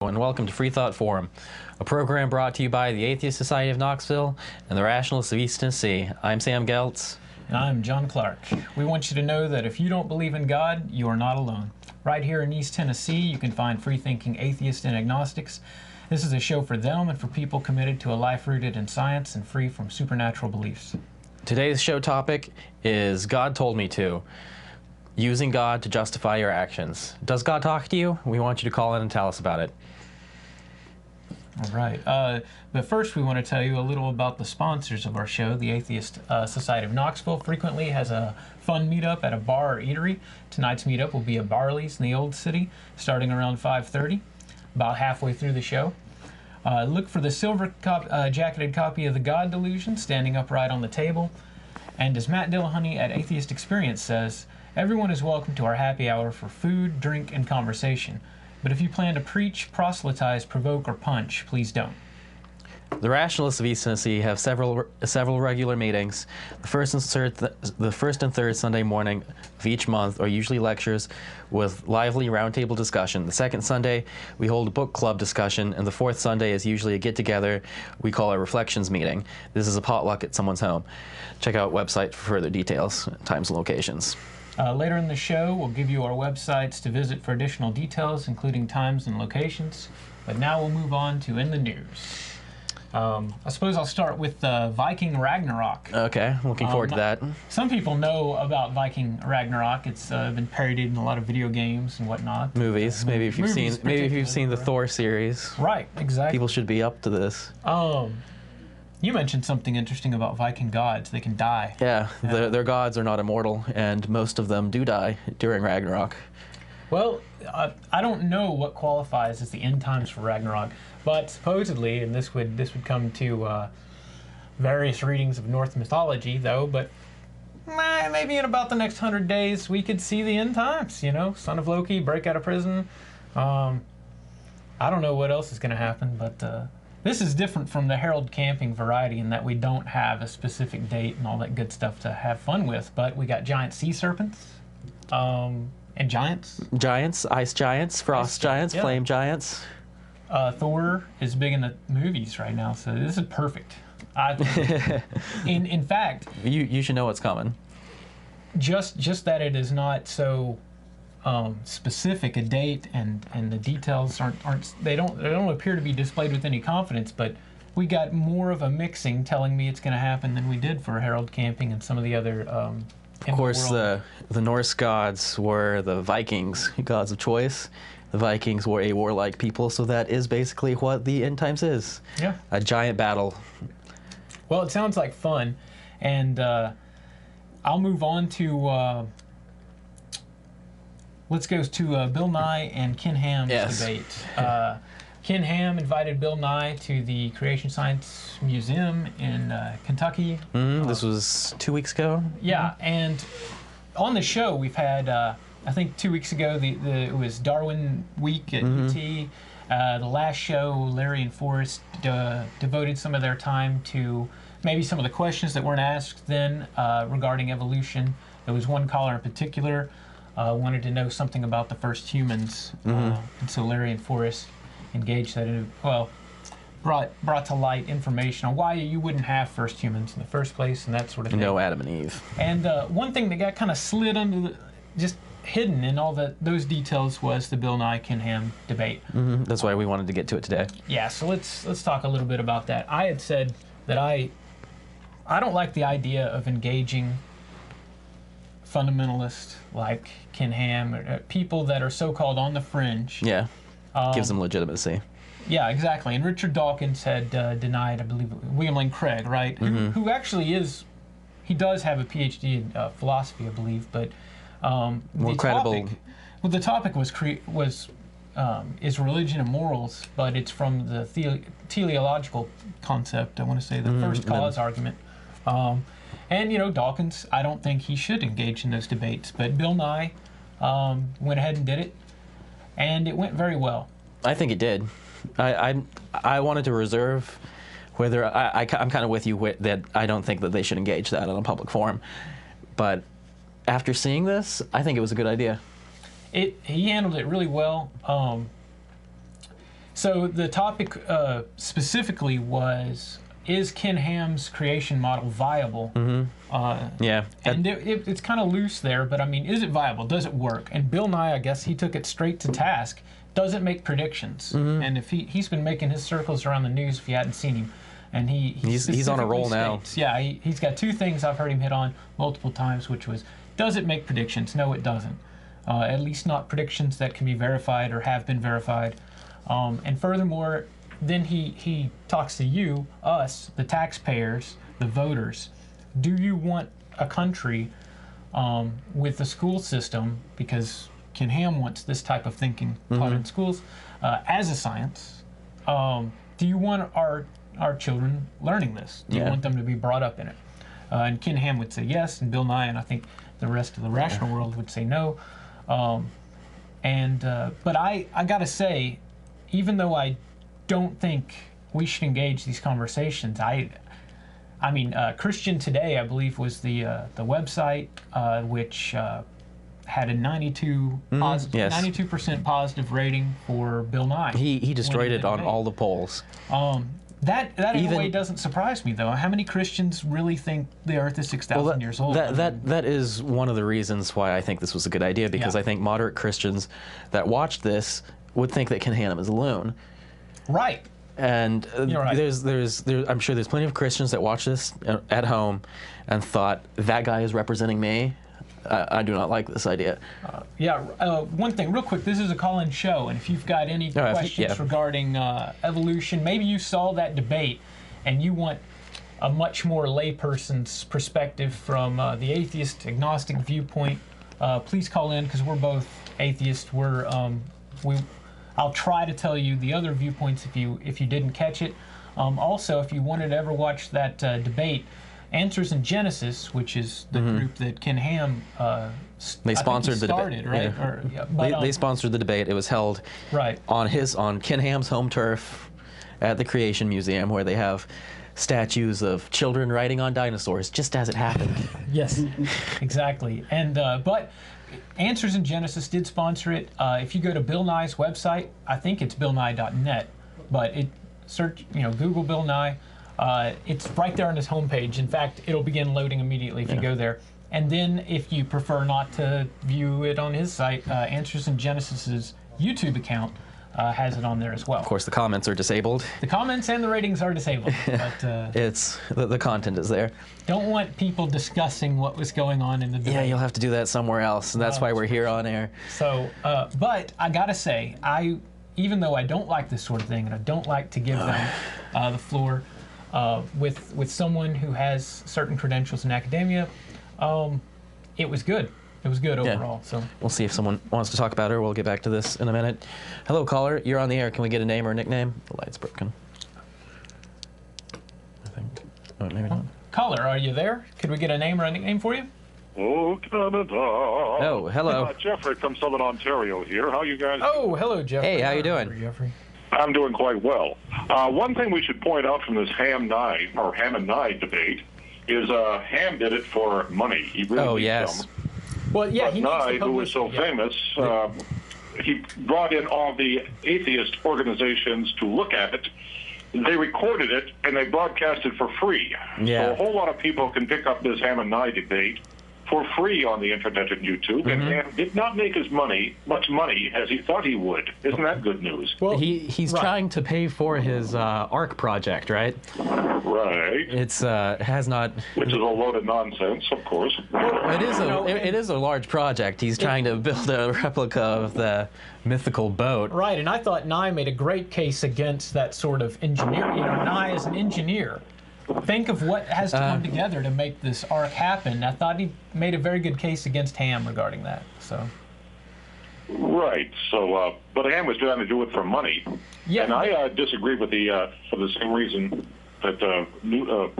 And welcome to Freethought Forum, a program brought to you by the Atheist Society of Knoxville and the Rationalists of East Tennessee. I'm Sam Geltz. And I'm John Clark. We want you to know that if you don't believe in God, you are not alone. Right here in East Tennessee, you can find free-thinking atheists and agnostics. This is a show for them and for people committed to a life rooted in science and free from supernatural beliefs. Today's show topic is God Told Me To. Using God to justify your actions. Does God talk to you? We want you to call in and tell us about it. All right. But first, we want to tell you a little about the sponsors of our show. The Atheist Society of Knoxville frequently has a fun meetup at a bar or eatery. Tonight's meetup will be at Barley's in the Old City, starting around 5:30, about halfway through the show. Look for the silver jacketed copy of The God Delusion standing upright on the table. And as Matt Dillahunty at Atheist Experience says, everyone is welcome to our happy hour for food, drink, and conversation. But if you plan to preach, proselytize, provoke, or punch, please don't. The Rationalists of East Tennessee have several regular meetings. The first and third Sunday morning of each month are usually lectures with lively roundtable discussion. The second Sunday, we hold a book club discussion, and the fourth Sunday is usually a get-together we call a reflections meeting. This is a potluck at someone's home. Check out website for further details, times and locations. Later in the show, we'll give you our websites to visit for additional details, including times and locations. But now we'll move on to In the News. I suppose I'll start with Viking Ragnarok. Okay, looking forward to that. Some people know about Viking Ragnarok. It's been parodied in a lot of video games and whatnot. Movies. Maybe if you've seen the Thor series. Right, exactly. People should be up to this. You mentioned something interesting about Viking gods. They can die. Yeah, their gods are not immortal, and most of them do die during Ragnarok. Well, I don't know what qualifies as the end times for Ragnarok, but supposedly, and this would come to various readings of Norse mythology, though, but maybe in about the next 100 days, we could see the end times, you know? Son of Loki, break out of prison. I don't know what else is going to happen, but... This is different from the Harold Camping variety in that we don't have a specific date and all that good stuff to have fun with, but we got giant sea serpents and giants. Giants, ice giants, frost giants, yeah. Flame giants. Thor is big in the movies right now, so this is perfect. In fact... You should know what's coming. Just that it is not so... specific a date and the details they don't appear to be displayed with any confidence, but we got more of a mixing telling me it's going to happen than we did for Harold Camping and some of the other of course the Norse gods were the Vikings, gods of choice. The Vikings were a warlike people, so that is basically what the end times is. Yeah, a giant battle. Well, it sounds like fun, and I'll move on to let's go to Bill Nye and Ken Ham's debate. Ken Ham invited Bill Nye to the Creation Science Museum in Kentucky. This was 2 weeks ago? Yeah, and on the show we've had, I think 2 weeks ago, it was Darwin Week at UT. The last show, Larry and Forrest devoted some of their time to maybe some of the questions that weren't asked then regarding evolution. There was one caller in particular wanted to know something about the first humans, and so Larry and Forrest engaged that in, brought to light information on why you wouldn't have first humans in the first place and that sort of thing. No Adam and Eve. And one thing that got kind of slid under just hidden in all those details was the Bill Nye Ken Ham debate. That's why we wanted to get to it today. Yeah, so let's talk a little bit about that. I had said that I don't like the idea of engaging fundamentalists like Ken Ham, or people that are so-called on the fringe. Yeah, gives them legitimacy. Yeah, exactly. And Richard Dawkins had denied, I believe, William Lane Craig, right? Who actually is, he does have a PhD in philosophy, I believe, but more credible. The topic was is religion and morals, but it's from the teleological concept. I want to say the first cause argument. And Dawkins, I don't think he should engage in those debates, but Bill Nye went ahead and did it, and it went very well. I think it did. I wanted to reserve whether I'm kind of with you that I don't think that they should engage that in a public forum, but after seeing this, I think it was a good idea. He handled it really well. So the topic specifically was, is Ken Ham's creation model viable? Yeah. And it's kind of loose there, but I mean, is it viable? Does it work? And Bill Nye, I guess he took it straight to task. Doesn't make predictions. And if he's been making his circles around the news if you hadn't seen him. And he's on a roll now. Yeah, he's got two things I've heard him hit on multiple times, which was, does it make predictions? No, it doesn't. At least not predictions that can be verified or have been verified. And furthermore, then he talks to you, us, the taxpayers, the voters. Do you want a country with a school system, because Ken Ham wants this type of thinking taught in schools as a science? Do you want our children learning this? Do you want them to be brought up in it? And Ken Ham would say yes, and Bill Nye, and I think the rest of the rational world would say no. But I gotta say, even though I don't think we should engage these conversations, I mean, Christian Today, I believe, was the website which had a 92% positive rating for Bill Nye. He destroyed it on all the polls. That in a way doesn't surprise me, though. How many Christians really think the Earth is 6,000 years old? That is one of the reasons why I think this was a good idea, because I think moderate Christians that watched this would think that Ken Ham is a loon. Right. And You're right. I'm sure there's plenty of Christians that watch this at home and thought, that guy is representing me. I do not like this idea. One thing, real quick, this is a call-in show, and if you've got any questions regarding evolution, maybe you saw that debate and you want a much more layperson's perspective from the atheist, agnostic viewpoint, please call in, because we're both atheists. I'll try to tell you the other viewpoints if you didn't catch it. Also, if you wanted to ever watch that debate, Answers in Genesis, which is the group that Ken Ham they sponsored the debate. Right? Yeah. They sponsored the debate. It was held on Ken Ham's home turf at the Creation Museum, where they have statues of children riding on dinosaurs, just as it happened. Yes, exactly. And but Answers in Genesis did sponsor it. If you go to Bill Nye's website, I think it's BillNye.net, but Google Bill Nye. It's right there on his homepage. In fact, it'll begin loading immediately if you go there. And then if you prefer not to view it on his site, Answers in Genesis's YouTube account has it on there as well. Of course, the comments are disabled. The comments and the ratings are disabled. But the content is there. Don't want people discussing what was going on in the debate. Yeah, you'll have to do that somewhere else, and that's why we're here on air. So, but I gotta say, even though I don't like this sort of thing, and I don't like to give them the floor, with someone who has certain credentials in academia, it was good. It was good overall. So we'll see if someone wants to talk about it. We'll get back to this in a minute. Hello, caller. You're on the air. Can we get a name or a nickname? The light's broken. I think. Oh, maybe not. Caller, are you there? Could we get a name or a nickname for you? Oh, Canada. Oh, hello. Jeffrey from Southern Ontario here. How you guys? Oh, hello, Jeffrey. Hey, how you doing? Jeffrey. I'm doing quite well. One thing we should point out from this Ham and Nye debate is Ham did it for money. He really some. Well, yeah, but Nye, who was so famous, he brought in all the atheist organizations to look at it. They recorded it and they broadcast it for free. Yeah. So a whole lot of people can pick up this Ham and Nye debate for free on the internet and YouTube, and Ham did not make as much money as he thought he would. Isn't that good news? Well, he's trying to pay for his ARC project, right? Right. Has not. Which is a load of nonsense, of course. It is a large project. He's trying to build a replica of the mythical boat. Right, and I thought Nye made a great case against that sort of engineer. Nye is an engineer. Think of what has to come together to make this arc happen. I thought he made a very good case against Ham regarding that. So, Right. So, but Ham was trying to do it for money. Yeah. And I disagree with for the same reason that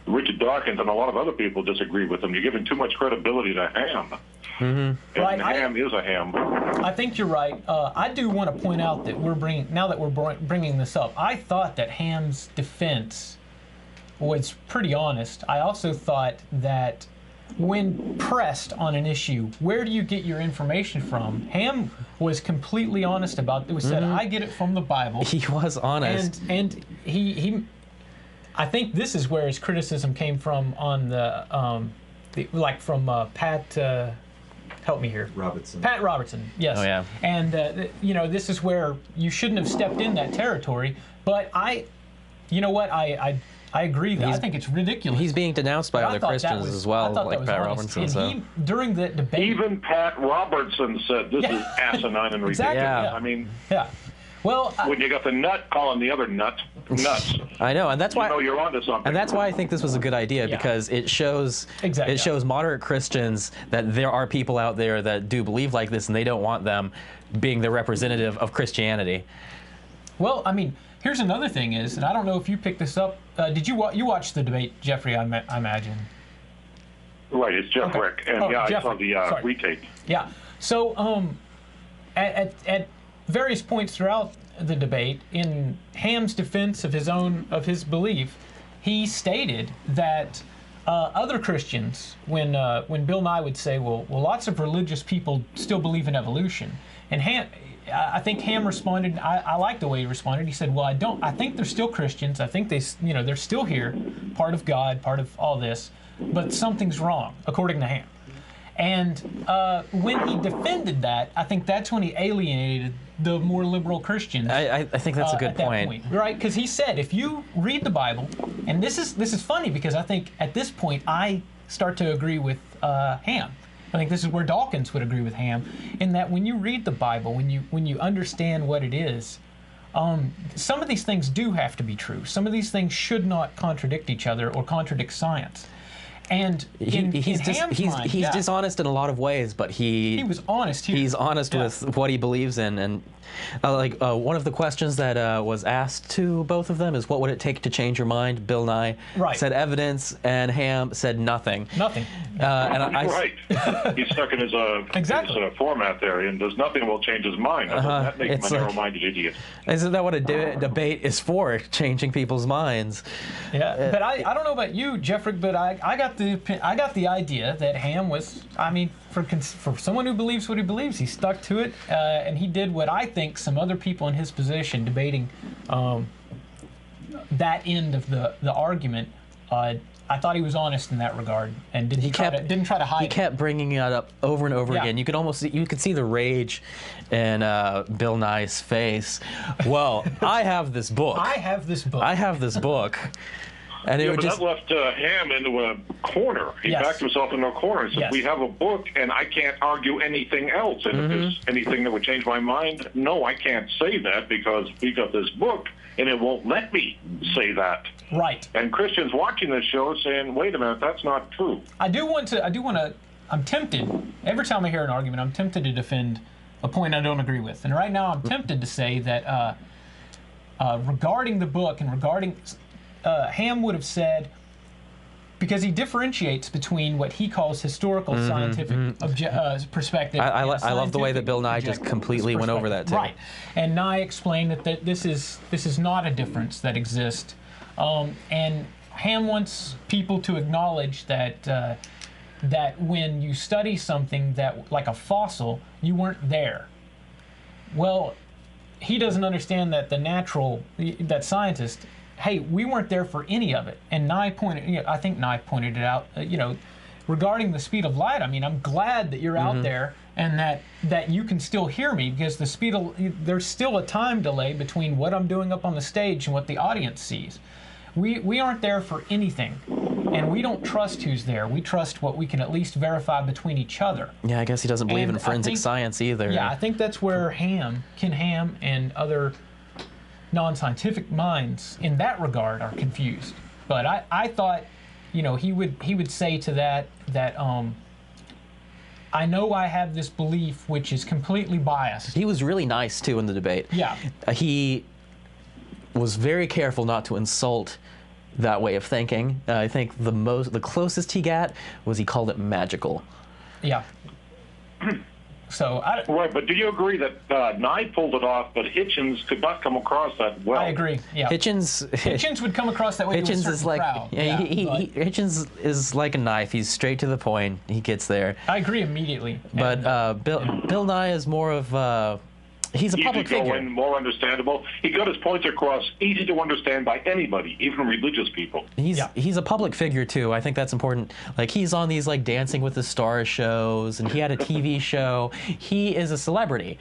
Richard Dawkins and a lot of other people disagree with him. You're giving too much credibility to Ham. Mm-hmm. And Ham is a ham. I think you're right. I do want to point out that we're bringing this up, I thought that Ham's defense was pretty honest. I also thought that when pressed on an issue, where do you get your information from? Ham was completely honest about it. Said, I get it from the Bible. He was honest. And he I think this is where his criticism came from on from Pat, help me here. Robertson. Pat Robertson, yes. Oh, yeah. And, this is where you shouldn't have stepped in that territory. But you know what, I agree that I think it's ridiculous. He's being denounced by other Christians as well, like Pat honest. Robertson. And So. during the debate... Even Pat Robertson said this is asinine and ridiculous. Exactly, yeah. I mean... Yeah. Well, when you got the nut calling the other nut nuts. I know, and that's why you're onto something. And that's why I think this was a good idea, because it shows moderate Christians that there are people out there that do believe like this, and they don't want them being the representative of Christianity. Well, I mean, here's another thing is, and I don't know if you picked this up. Did you watch the debate, Jeffrey? I imagine. Right, it's Jeff Rick, and I saw the retake. Yeah. So, at various points throughout the debate, in Ham's defense of his belief, he stated that other Christians, when Bill Nye would say, well, lots of religious people still believe in evolution, and I think Ham responded. I like the way he responded. He said, "Well, I think they're still Christians. I think they're still here, part of God, part of all this, but something's wrong, according to Ham." And when he defended that, I think that's when he alienated the more liberal Christians. I think that's a good point. Right? Because he said, if you read the Bible, and this is funny because I think at this point I start to agree with Ham. I think this is where Dawkins would agree with Ham, in that when you read the Bible, when you understand what it is, some of these things do have to be true. Some of these things should not contradict each other or contradict science. And he's dishonest in a lot of ways, but he was honest here. He's honest with what he believes in, and one of the questions that was asked to both of them is, "What would it take to change your mind?" Bill Nye said evidence, and Ham said nothing. Nothing. He's stuck in his format there, and does nothing will change his mind. That makes him a narrow-minded idiot. Isn't that what a debate is for? Changing people's minds. Yeah, but I don't know about you, Jeffrey, but I got the idea that Ham was, I mean, for someone who believes what he believes, he stuck to it, and he did what I think some other people in his position debating that end of the argument. I thought he was honest in that regard, and didn't try to hide. He kept bringing it up over and over again. You could see the rage in Bill Nye's face. Well, I have this book. I have this book. And that left Ham into a corner. He backed himself into a corner and said, we have a book, and I can't argue anything else. And if there's anything that would change my mind, no, I can't say that because we got this book, and it won't let me say that. Right. And Christians watching this show are saying, wait a minute, that's not true. I'm tempted, every time I hear an argument, I'm tempted to defend a point I don't agree with. And right now I'm tempted to say that regarding the book and regarding... Ham would have said, because he differentiates between what he calls historical scientific perspective. I love the way that Bill Nye just completely went over that too. Right, and Nye explained that this is not a difference that exists, and Ham wants people to acknowledge that that when you study something that like a fossil, you weren't there. Well, he doesn't understand that that scientist. Hey, we weren't there for any of it. And I think Nye pointed it out, regarding the speed of light. I mean, I'm glad that you're out there and that you can still hear me, because there's still a time delay between what I'm doing up on the stage and what the audience sees. We aren't there for anything, and we don't trust who's there. We trust what we can at least verify between each other. Yeah, I guess he doesn't believe in forensic science either. Yeah, I think that's where Ken Ham and other non-scientific minds in that regard are confused. But I thought, he would say to that I know I have this belief which is completely biased. He was really nice, too, in the debate. Yeah. He was very careful not to insult that way of thinking. I think the closest he got was he called it magical. Yeah. So right, but do you agree that Nye pulled it off, but Hitchens could not come across that well? I agree. Yeah. Hitchens would come across that way. Hitchens is like Hitchens is like a knife. He's straight to the point. He gets there. I agree immediately. But Bill Nye is more of he's a public figure. More understandable. He got his points across, easy to understand by anybody, even religious people. He's a public figure too. I think that's important. Like he's on these like Dancing with the Stars shows, and he had a TV show. He is a celebrity.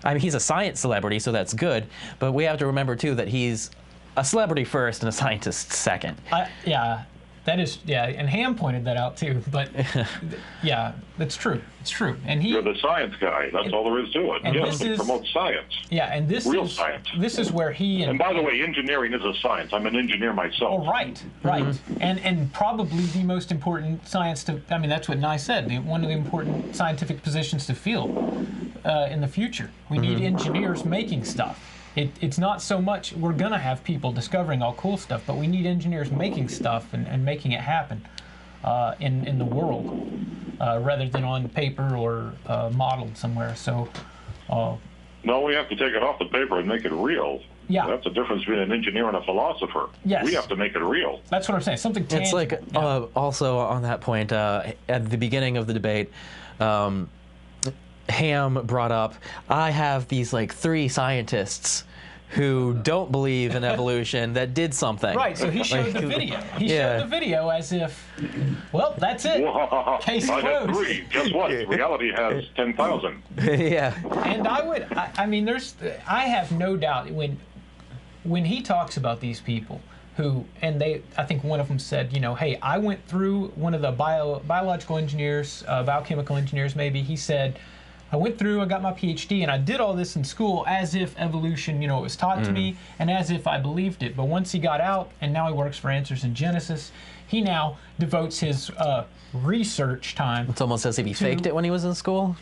I mean, he's a science celebrity, so that's good. But we have to remember too that he's a celebrity first and a scientist second. That is, and Ham pointed that out too. But yeah, that's true. It's true. And you're the science guy. That's all there is to it. Yes, he promotes science. Yeah, and real science. This is where he and by the way, engineering is a science. I'm an engineer myself. Oh, right. Mm-hmm. And probably the most important science that's what Nye said. One of the important scientific positions to fill in the future. We need engineers making stuff. It's not so much we're going to have people discovering all cool stuff, but we need engineers making stuff and making it happen in the world rather than on paper or modeled somewhere. So, no, we have to take it off the paper and make it real. Yeah. That's the difference between an engineer and a philosopher. Yes. We have to make it real. That's what I'm saying. Something tangible. It's like, also on that point, at the beginning of the debate, Ham brought up, I have these like 3 scientists who don't believe in evolution that did something. Right, so he showed the video. He showed the video as if, well, that's it. Case closed. I have 3. Guess what? Reality has 10,000. Yeah. And I have no doubt when he talks about these people I think one of them said, hey, I went through one of the biological engineers, biochemical engineers maybe, he said, I went through, I got my PhD, and I did all this in school as if evolution, it was taught to me, and as if I believed it. But once he got out, and now he works for Answers in Genesis, he now devotes his research time. It's almost as if he faked it when he was in school.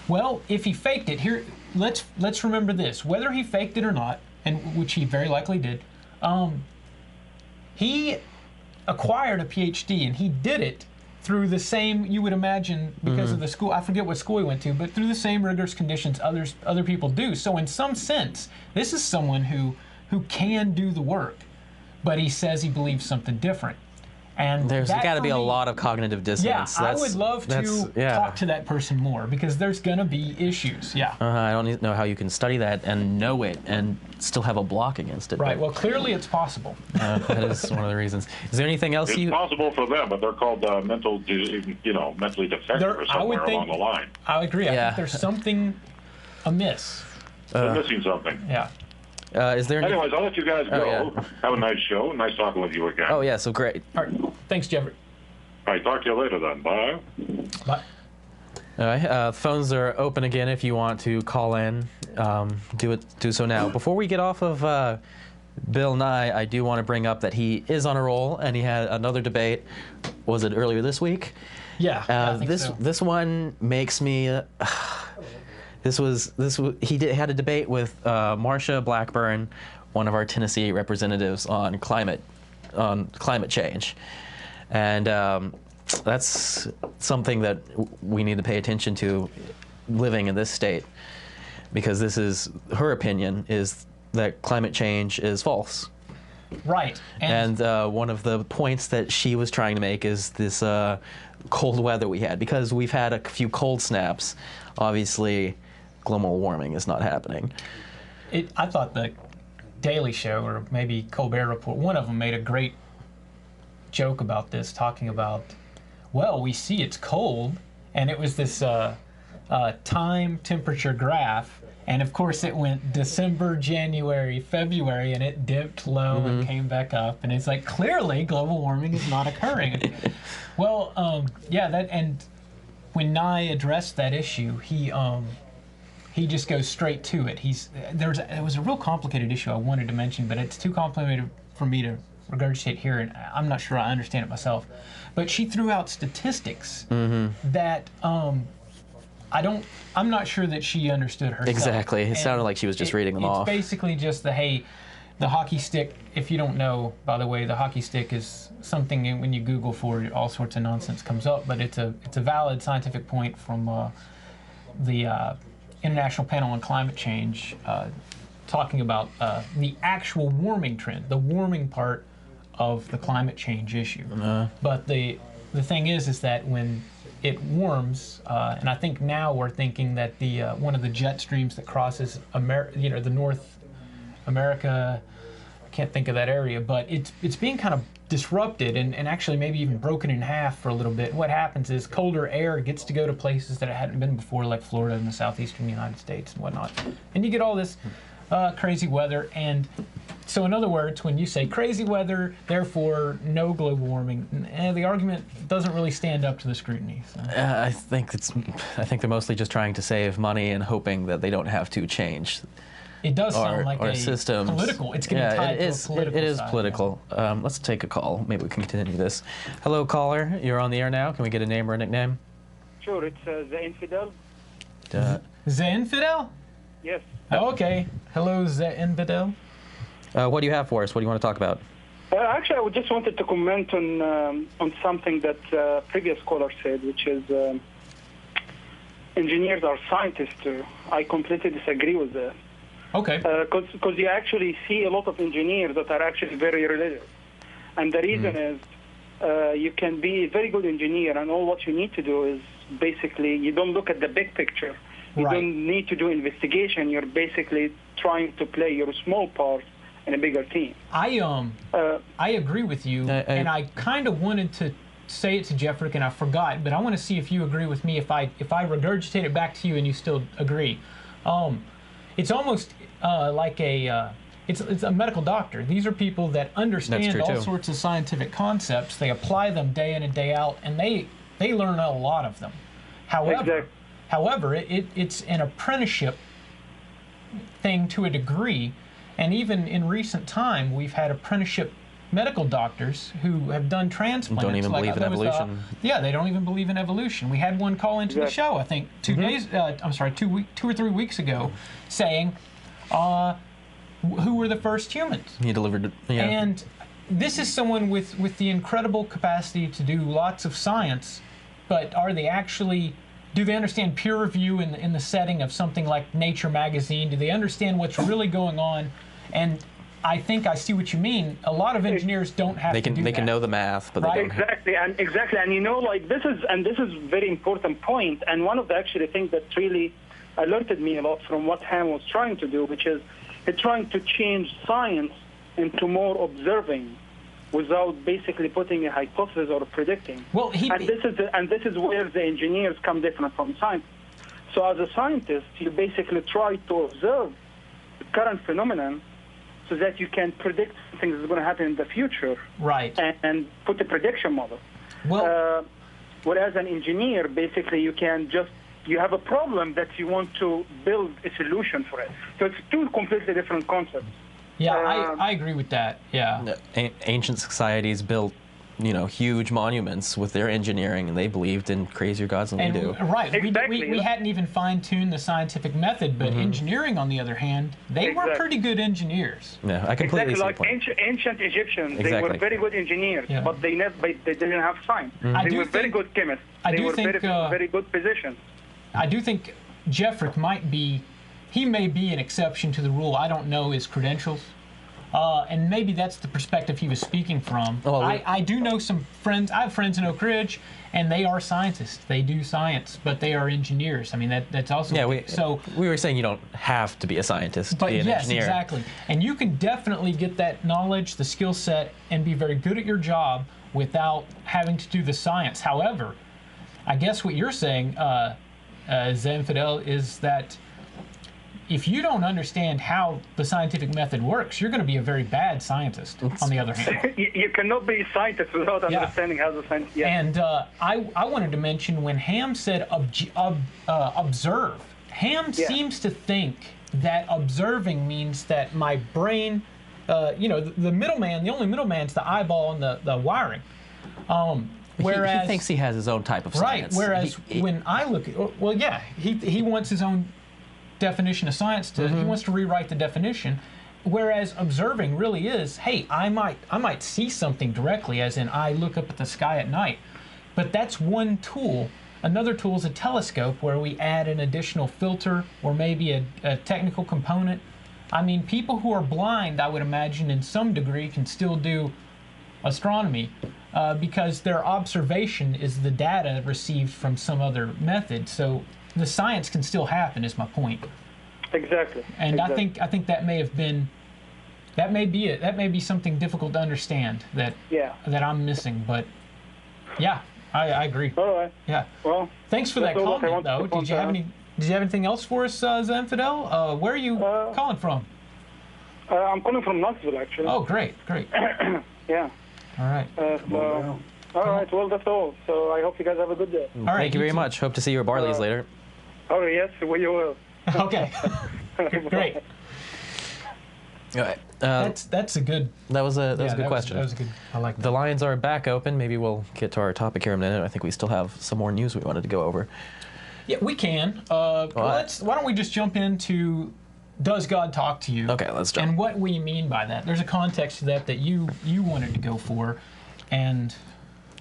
Well, if he faked it, here, let's remember this. Whether he faked it or not, and which he very likely did, he acquired a PhD, and he did it through the same, you would imagine, because of the school, I forget what school he went to, but through the same rigorous conditions other people do. So in some sense, this is someone who can do the work, but he says he believes something different. And there's got to be a lot of cognitive dissonance. Yeah, I would love to talk to that person more because there's going to be issues. Yeah. I don't know how you can study that and know it and still have a block against it. Right. Well, clearly it's possible. That is one of the reasons. Is there anything else it's possible for them, but they're called mentally defective or somewhere along the line. I agree. I think there's something amiss. They're missing something. Yeah. Is there Anyways, I'll let you guys go. Have a nice show. Nice talking with you again. Oh, yeah, so great. All right. Thanks, Jeffrey. All right, talk to you later then. Bye. Bye. All right, phones are open again if you want to call in. Do so now. Before we get off of Bill Nye, I do want to bring up that he is on a roll, and he had another debate. Was it earlier this week? Yeah, I think so. This one makes me... He had a debate with Marsha Blackburn, one of our Tennessee representatives, on climate change, and that's something that we need to pay attention to, living in this state, because this is her opinion is that climate change is false. Right. And one of the points that she was trying to make is this cold weather we had, because we've had a few cold snaps. Obviously, global warming is not happening. I thought the Daily Show, or maybe Colbert Report, one of them made a great joke about this, talking about, well, we see it's cold, and it was this time temperature graph, and of course it went December, January, February, and it dipped low and came back up, and it's like, clearly global warming is not occurring. Well, and when Nye addressed that issue, he just goes straight to it. It was a real complicated issue I wanted to mention, but it's too complicated for me to regurgitate here, and I'm not sure I understand it myself. But she threw out statistics that I'm not sure that she understood herself. Exactly. It sounded like she was just reading them off. It's basically just the hockey stick. If you don't know, by the way, the hockey stick is something when you Google for it, all sorts of nonsense comes up, but it's a valid scientific point from the International Panel on Climate Change, talking about the actual warming trend, the warming part of the climate change issue. But the thing is that when it warms, and I think now we're thinking that the one of the jet streams that crosses the North America, I can't think of that area, but it's being kind of disrupted and actually maybe even broken in half for a little bit. What happens is colder air gets to go to places that it hadn't been before, like Florida and the southeastern United States and whatnot. And you get all this crazy weather. And so in other words, when you say crazy weather, therefore no global warming, the argument doesn't really stand up to the scrutiny. So. I think they're mostly just trying to save money and hoping that they don't have to change. It does sound like a systems. Political. It's getting tied to a political It is side, political. Let's take a call. Maybe we can continue this. Hello, caller. You're on the air now. Can we get a name or a nickname? Sure. It's The Infidel. The Infidel? Yes. Oh, okay. Hello, The Infidel. What do you have for us? What do you want to talk about? Actually, I just wanted to comment on something that previous caller said, which is engineers are scientists too. I completely disagree with that. Okay. Because you actually see a lot of engineers that are actually very religious. And the reason is you can be a very good engineer, and all what you need to do is basically you don't look at the big picture. You don't need to do investigation. You're basically trying to play your small part in a bigger team. I agree with you, and I kind of wanted to say it to Jeffrick, and I forgot, but I want to see if you agree with me, if I regurgitate it back to you and you still agree. It's almost like it's a medical doctor. These are people that understand all sorts of scientific concepts. They apply them day in and day out, and they learn a lot of them. However, it's an apprenticeship thing to a degree, and even in recent time, we've had apprenticeship medical doctors who have done transplants. Don't even believe in evolution. They don't even believe in evolution. We had one call into the show, I think, 2 or 3 weeks ago, saying, who were the first humans? He delivered, And this is someone with the incredible capacity to do lots of science, but do they understand peer review in the setting of something like Nature magazine? Do they understand what's really going on? And I think I see what you mean. A lot of engineers don't have to do that. They can know the math, but they don't have... Exactly. And you know, like this is a very important point. And one of the actually things that really alerted me a lot from what Ham was trying to do, which is trying to change science into more observing, without basically putting a hypothesis or predicting. Well, this is where the engineers come different from scientists. So as a scientist, you basically try to observe the current phenomenon so that you can predict things that's going to happen in the future. Right. And put a prediction model. Well, whereas an engineer, basically, you have a problem that you want to build a solution for it. So it's two completely different concepts. Yeah, I agree with that. Yeah. Ancient societies built, huge monuments with their engineering, and they believed in crazier gods than we do. Right. Exactly. We hadn't even fine-tuned the scientific method, but engineering, on the other hand, they were pretty good engineers. Yeah, I completely see like ancient Egyptians, they were very good engineers, but they didn't have science. They were very good chemists. They were very good physicians. I do think Jeffrick may be an exception to the rule. I don't know his credentials. And maybe that's the perspective he was speaking from. I do know some friends. I have friends in Oak Ridge, and they are scientists. They do science, but they are engineers. I mean, that's also... Yeah, we were saying you don't have to be a scientist to be an engineer. Yes, exactly. And you can definitely get that knowledge, the skill set, and be very good at your job without having to do the science. However, I guess what you're saying, Zenfidel, is that if you don't understand how the scientific method works, you're going to be a very bad scientist, on the other hand. You cannot be a scientist without understanding how the science... Yeah. And I wanted to mention when Ham said observe, Ham seems to think that observing means that my brain, the middleman, the only middleman's the eyeball and the wiring. Whereas he thinks he has his own type of science. Right. Whereas when I look at, well, yeah, he wants his own definition of science. He wants to rewrite the definition. Whereas observing really is, hey, I might see something directly, as in I look up at the sky at night. But that's one tool. Another tool is a telescope, where we add an additional filter or maybe a technical component. I mean, people who are blind, I would imagine, in some degree, can still do astronomy because their observation is the data received from some other method. So the science can still happen, is my point. Exactly. And I think that may have been, that may be it. That may be something difficult to understand that I'm missing. But yeah, I agree. All right. Yeah. Well, thanks for that comment, though. Did you have anything else for us, Zenfidel? Where are you calling from? I'm calling from Knoxville, actually. Oh, great. Yeah. All right. All right. Well, that's all. So I hope you guys have a good day. All right. Thank you very much. Hope to see you at Barley's later. Oh yes, well, you will. Okay. Great. All right. That's a good. That was a good question. That was a good. I like that. The lines are back open. Maybe we'll get to our topic here in a minute. I think we still have some more news we wanted to go over. Yeah, we can. Why don't we just jump into, does God talk to you? Okay, let's jump. And what we mean by that. There's a context to that you wanted to go for, and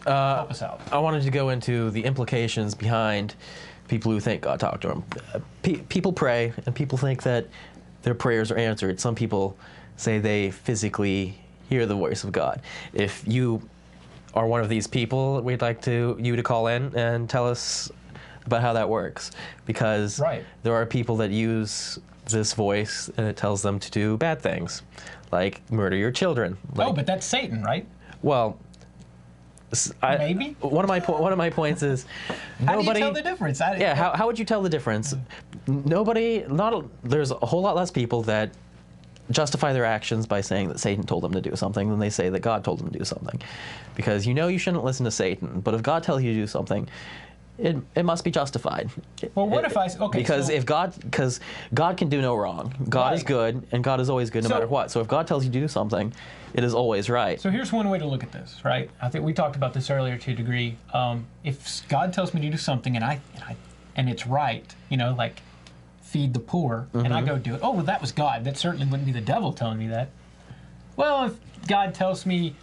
help us out. I wanted to go into the implications behind people who think God talked to them. People pray, and people think that their prayers are answered. Some people say they physically hear the voice of God. If you are one of these people, we'd like you to call in and tell us about how that works, because there are people that use this voice and it tells them to do bad things, like murder your children. But that's Satan, right? Well, maybe one of my points is how do you tell the difference? How would you tell the difference? There's a whole lot less people that justify their actions by saying that Satan told them to do something than they say that God told them to do something, because you shouldn't listen to Satan, but if God tells you to do something, it must be justified. Well, what if I... Okay, because because God can do no wrong. God is good, and God is always good no matter what. So if God tells you to do something, it is always right. So here's one way to look at this, right? I think we talked about this earlier to a degree. If God tells me to do something and it's right, like feed the poor, and I go do it, well, that was God. That certainly wouldn't be the devil telling me that. Well, if God tells me,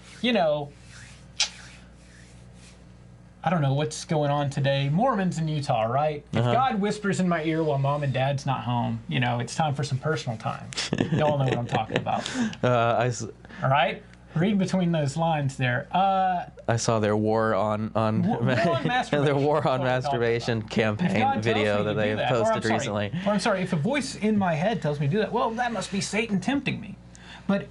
I don't know what's going on today. Mormons in Utah, right? If God whispers in my ear while mom and dad's not home, it's time for some personal time. Y'all know what I'm talking about. All right? Read between those lines there. I saw their war on masturbation. Their war on masturbation campaign video that they posted recently. Or I'm sorry, if a voice in my head tells me to do that, well, that must be Satan tempting me. But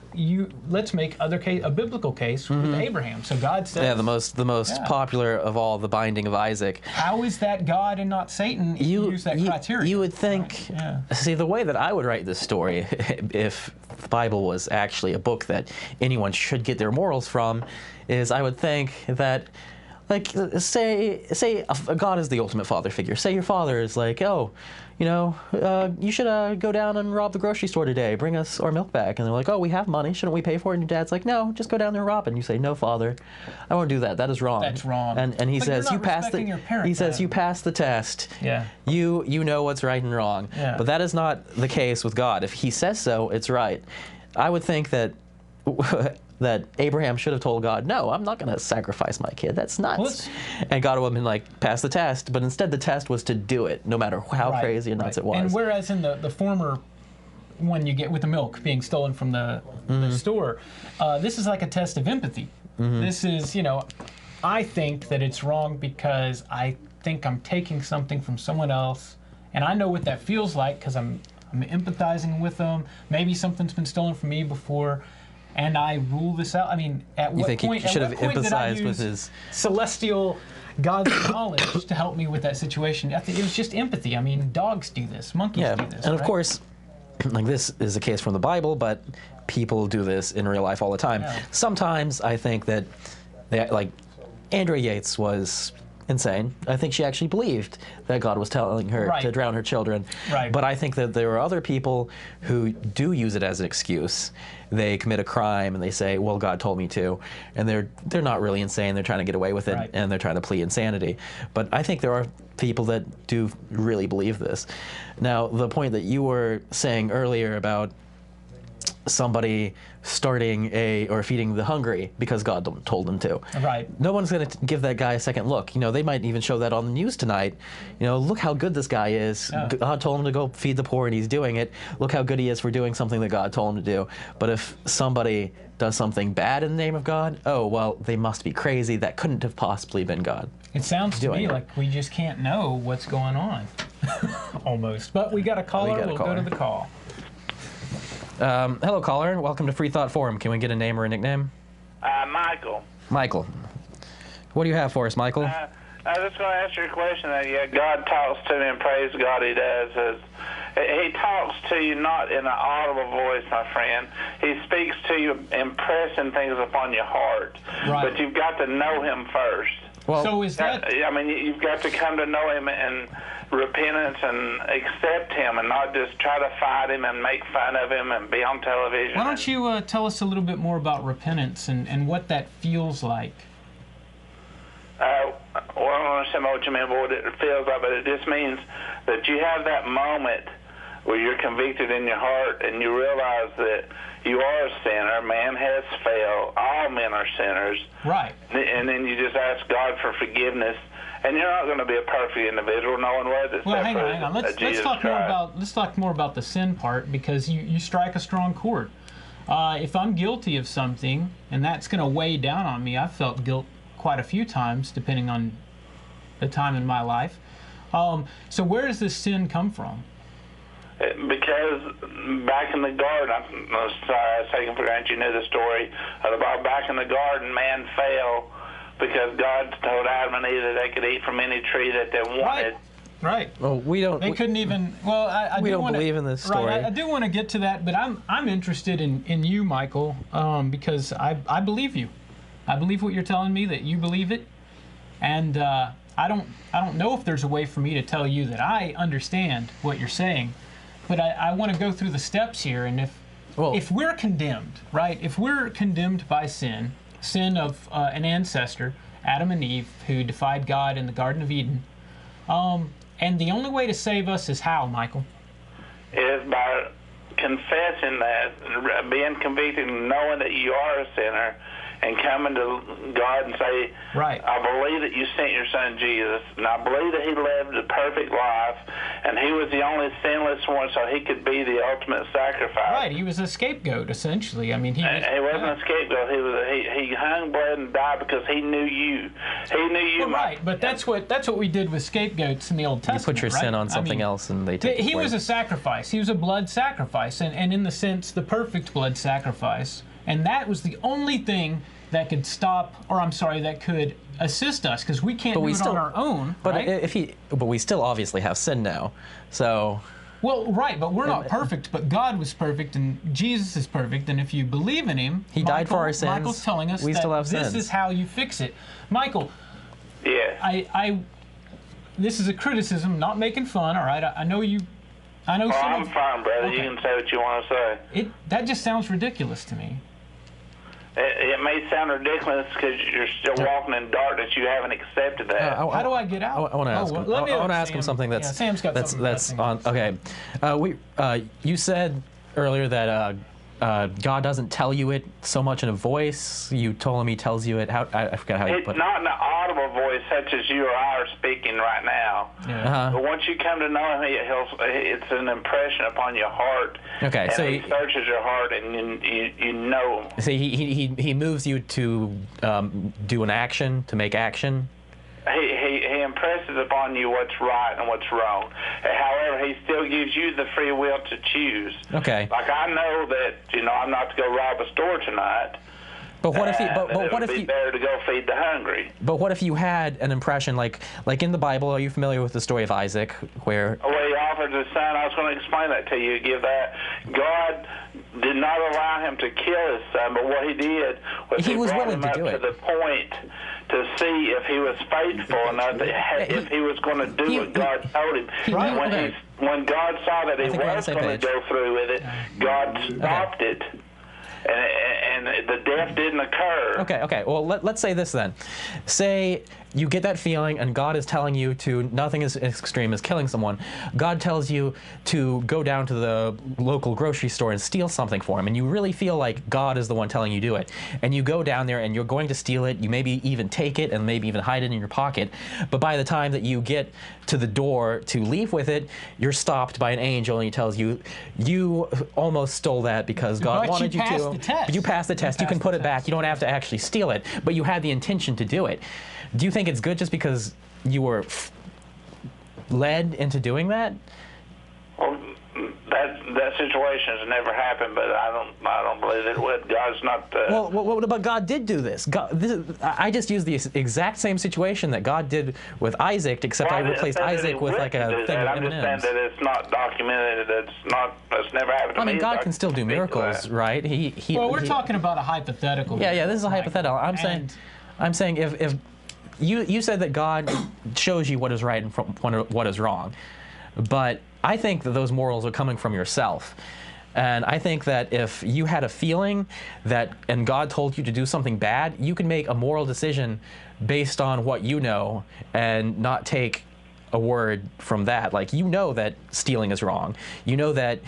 let's make a biblical case with Abraham. So God says, the most popular of all, the binding of Isaac. How is that God and not Satan if you use that criteria? You would think. See, the way that I would write this story, if the Bible was actually a book that anyone should get their morals from, is I would think that, like, say God is the ultimate father figure. Say your father is like, you should go down and rob the grocery store today. Bring us our milk back. And they're like, oh, we have money. Shouldn't we pay for it? And your dad's like, no, just go down there and rob it. And you say, no, Father, I won't do that. That is wrong. That's wrong. And he says, you passed you passed the test. Yeah. You know what's right and wrong. Yeah. But that is not the case with God. If he says so, it's right. I would think that that Abraham should have told God, no, I'm not going to sacrifice my kid. That's nuts. And God would have been like, pass the test. But instead the test was to do it, no matter how crazy and nuts it was. And whereas in the former one you get with the milk being stolen from the store, this is like a test of empathy. This is, I think that it's wrong because I think I'm taking something from someone else, and I know what that feels like because I'm empathizing with them. Maybe something's been stolen from me before, and I rule this out. I mean, at what point? He should have empathized with his celestial God's knowledge to help me with that situation. I think it was just empathy. I mean, dogs do this, monkeys do this. And of course, like, this is a case from the Bible, but people do this in real life all the time. Sometimes I think that like Andrea Yates was insane. I think she actually believed that God was telling her to drown her children. Right. But I think that there are other people who do use it as an excuse. They commit a crime and they say, well, God told me to. And they're not really insane. They're trying to get away with it, and they're trying to plead insanity. But I think there are people that do really believe this. Now, the point that you were saying earlier about somebody starting or feeding the hungry because God told them to. Right. No one's going to give that guy a second look. They might even show that on the news tonight. Look how good this guy is. Yeah. God told him to go feed the poor and he's doing it. Look how good he is for doing something that God told him to do. But if somebody does something bad in the name of God, oh, well, they must be crazy. That couldn't have possibly been God. It sounds to me like we just can't know what's going on. Almost. But we got a caller. We'll go to the call. Hello, caller. Welcome to Freethought Forum. Can we get a name or a nickname? Michael. Michael. What do you have for us, Michael? I was just going to ask you a question. God talks to me, and praise God he does. He talks to you not in an audible voice, my friend. He speaks to you impressing things upon your heart. Right. But you've got to know him first. Well, so is that... I mean, you've got to come to know him and repentance and accept him and not just try to fight him and make fun of him and be on television. Why don't you tell us a little bit more about repentance and what that feels like? Well, I don't understand what you mean by what it feels like, but it just means that you have that moment where you're convicted in your heart and you realize that you are a sinner. Man has failed. All men are sinners. Right. And then you just ask God for forgiveness. And you're not going to be a perfect individual. No one was. Well, hang on. Let's talk more about the sin part, because you strike a strong chord. If I'm guilty of something and that's going to weigh down on me, I've felt guilt quite a few times, depending on the time in my life. So where does this sin come from? Because back in the garden, I'm sorry, I was taking for granted you knew the story. About back in the garden, man fell because God told Adam and Eve that they could eat from any tree that they wanted. Right. Well, we don't. They couldn't even. Well, we don't believe in this story. Right. I do want to get to that, but I'm interested in you, Michael, because I believe you. I believe what you're telling me, that you believe it, and I don't know if there's a way for me to tell you that I understand what you're saying, but I want to go through the steps here, and if we're condemned, right? If we're condemned by sin of an ancestor, Adam and Eve, who defied God in the Garden of Eden, and the only way to save us is how, Michael? Is by confessing that, being convicted, knowing that you are a sinner, and coming to God and say, right. I believe that you sent your son Jesus, and I believe that he lived a perfect life, and he was the only sinless one, so he could be the ultimate sacrifice. Right, he was a scapegoat, essentially. I mean, he wasn't a scapegoat. He hung, bled, and died because he knew you. He knew you. Well, right, but that's what we did with scapegoats in the Old Testament. You put your sin on something else, and they take it. He was a sacrifice. He was a blood sacrifice, and in the sense, the perfect blood sacrifice. And that was the only thing that could that could assist us, because we can't do it on our own. But right? But we still obviously have sin now, so. Well, right, but we're not perfect. But God was perfect, and Jesus is perfect. And if you believe in Him, He died for our sins. Michael's telling us we still have this sins. is how you fix it. Michael. Yeah. This is a criticism, not making fun. All right, I know you. I'm fine, brother. Okay. You can say what you want to say. That just sounds ridiculous to me. It may sound ridiculous because you're still walking in darkness. You haven't accepted that. How do I get out? I want to ask him. I want to ask him something that's Sam's got that's on. Okay, you said earlier that God doesn't tell you it so much in a voice. You told him He tells you it. I forgot how you put it. It's not in an audible voice such as you or I are speaking right now. Yeah. But once you come to know Him, it's an impression upon your heart. Okay, and so He searches your heart, and you know Him. So he moves you to do an action, to make action. He impresses upon you what's right and what's wrong. However, He still gives you the free will to choose. Okay. Like I know that I'm not to go rob a store tonight. But what if he? But what if you? Better to go feed the hungry. But what if you had an impression, like in the Bible? Are you familiar with the story of Isaac, where? Well, He offered His son. I was going to explain that to you. Give that God did not allow him to kill his son, but what he did was he was brought willing him up to do to it. the point to see if he was faithful enough, if he was going to do what God told him. When God saw that he was going to go through with it, God stopped it. And the death didn't occur. Okay. Well, let's say this then. Say you get that feeling and God is telling you to, nothing as extreme as killing someone. God tells you to go down to the local grocery store and steal something for him. And you really feel like God is the one telling you to do it. And you go down there and you're going to steal it. You maybe even take it and maybe even hide it in your pocket. But by the time that you get to the door to leave with it, you're stopped by an angel and he tells you, you almost stole that because God wanted you to. But you passed the test. You can put it back. You don't have to actually steal it. But you had the intention to do it. Do you think it's good just because you were led into doing that? Well, that situation has never happened, but I don't believe it would. God's not. But God did do this. I just used the exact same situation that God did with Isaac, except I replaced Isaac with like a thing of I'm just saying that it's not documented. That's never happened to me. I mean, God can still do miracles, right? We're talking about a hypothetical. Yeah. This is a hypothetical. I'm saying if you said that God shows you what is right and what is wrong, but I think that those morals are coming from yourself. And I think that if you had a feeling and God told you to do something bad, you can make a moral decision based on what you know and not take a word from that. Like, you know that stealing is wrong. You know that